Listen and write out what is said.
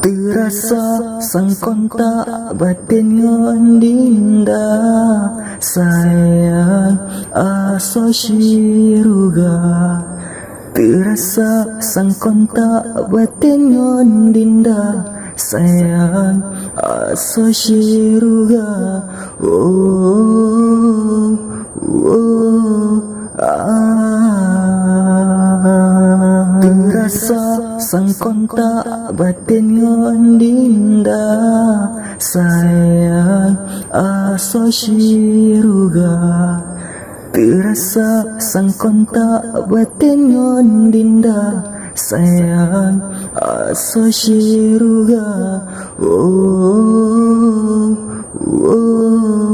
Terasa sang kontak batin ngon dinda sayang aso syiruga. Terasa sang kontak batin ngon dinda sayang aso syiruga. Oh, oh, terasa sang kontak batin ngon dinda sayang aso syiruga. Terasa sang kontak batin ngon dinda sayang aso syiruga. Oh, oh,